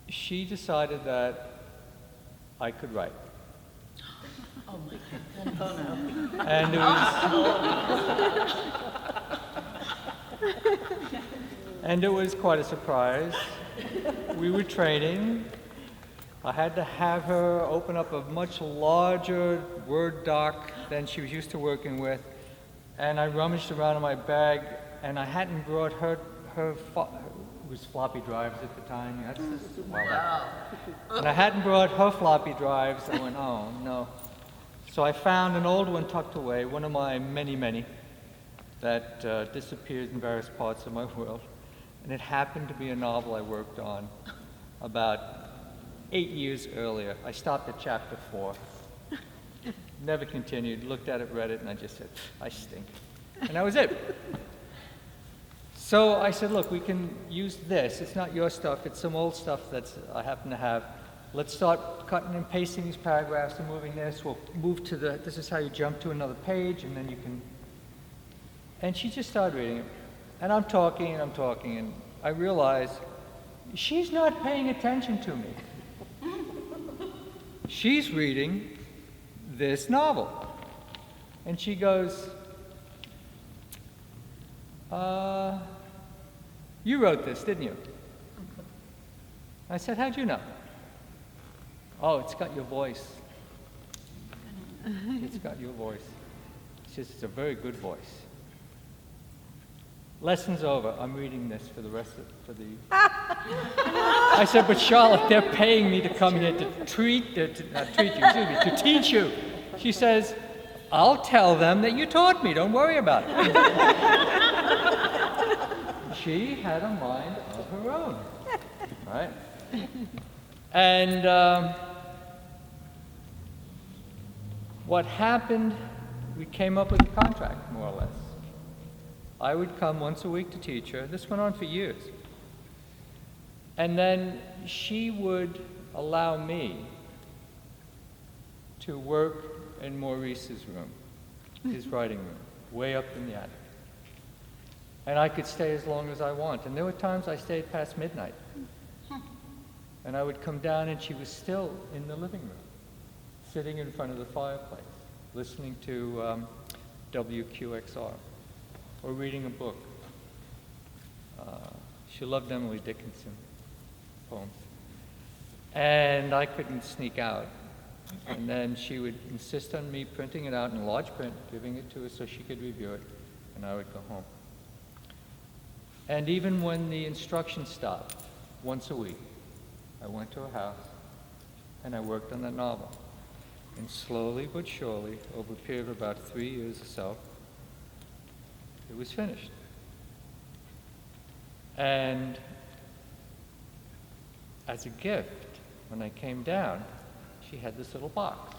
she decided that I could write. Oh my God. Oh no. And it was, and it was quite a surprise. We were training. I had to have her open up a much larger Word doc than she was used to working with. And I rummaged around in my bag, and I hadn't brought it was floppy drives at the time. That's just a while back. And I hadn't brought her floppy drives. I went, oh no. So I found an old one tucked away, one of my many, many, that disappeared in various parts of my world. And it happened to be a novel I worked on about 8 years earlier. I stopped at chapter 4. Never continued, looked at it, read it, and I just said, I stink. And that was it. So I said, look, we can use this. It's not your stuff, it's some old stuff that I happen to have. Let's start cutting and pasting these paragraphs and moving this. We'll move to this is how you jump to another page, and then you can. And she just started reading it. And I'm talking, and I realize she's not paying attention to me. She's reading this novel. And she goes, you wrote this, didn't you? I said, how'd you know? Oh, it's got your voice. It's got your voice. It's a very good voice. Lesson's over. I'm reading this for the rest of the. I said, but Charlotte, they're paying me to come here to teach you. She says, I'll tell them that you taught me. Don't worry about it. She had a mind of her own, right? And what happened, we came up with a contract, more or less. I would come once a week to teach her. This went on for years. And then she would allow me to work in Maurice's room, his writing room, way up in the attic. And I could stay as long as I want. And there were times I stayed past midnight. And I would come down and she was still in the living room, sitting in front of the fireplace, listening to WQXR, or reading a book. She loved Emily Dickinson poems. And I couldn't sneak out. And then she would insist on me printing it out in large print, giving it to her so she could review it, and I would go home. And even when the instruction stopped, once a week, I went to her house and I worked on that novel. And slowly but surely, over a period of about 3 years or so, it was finished. And as a gift, when I came down, she had this little box.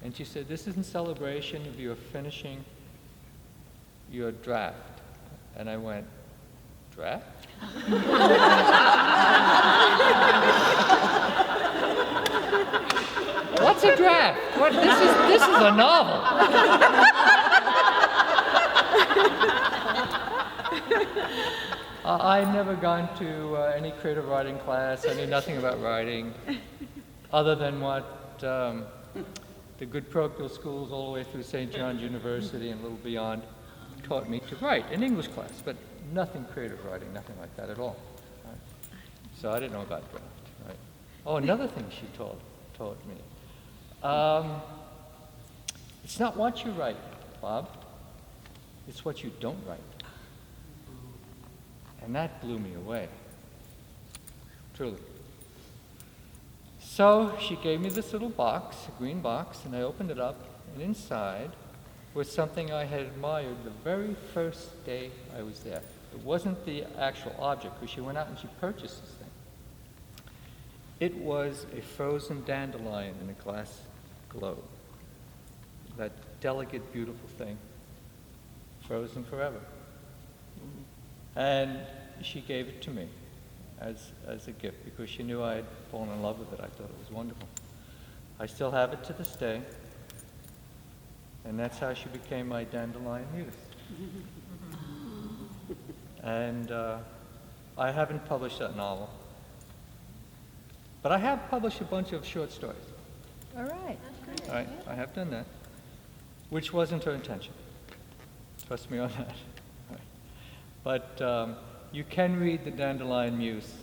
And she said, this is in celebration of your finishing your draft. And I went, draft? What's a draft? What? This is a novel. I'd never gone to any creative writing class. I knew nothing about writing, other than what the good parochial schools all the way through St. John's University and a little beyond taught me to write in English class, but nothing creative writing, nothing like that at all. Right? So I didn't know about draft. Right? Oh, another thing she taught me. It's not what you write, Bob. It's what you don't write. And that blew me away. Truly. So she gave me this little box, a green box, and I opened it up, and inside was something I had admired the very first day I was there. It wasn't the actual object, because she went out and she purchased this thing. It was a frozen dandelion in a glass globe. That delicate, beautiful thing, frozen forever. And she gave it to me as a gift because she knew I had fallen in love with it. I thought it was wonderful. I still have it to this day. And that's how she became my dandelion muse. And I haven't published that novel. But I have published a bunch of short stories. All right. All right, I have done that, which wasn't her intention. Trust me on that. All right. But you can read The Dandelion Muse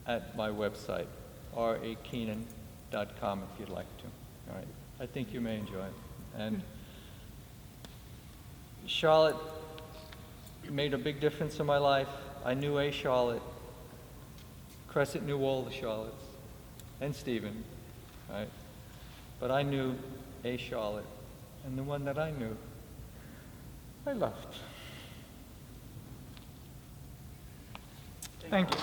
at my website, rakeenan.com, if you'd like to. All right, I think you may enjoy it. And Charlotte made a big difference in my life. I knew a Charlotte. Crescent knew all the Charlottes, and Stephen, right? But I knew a Charlotte, and the one that I knew, I loved. Thank you.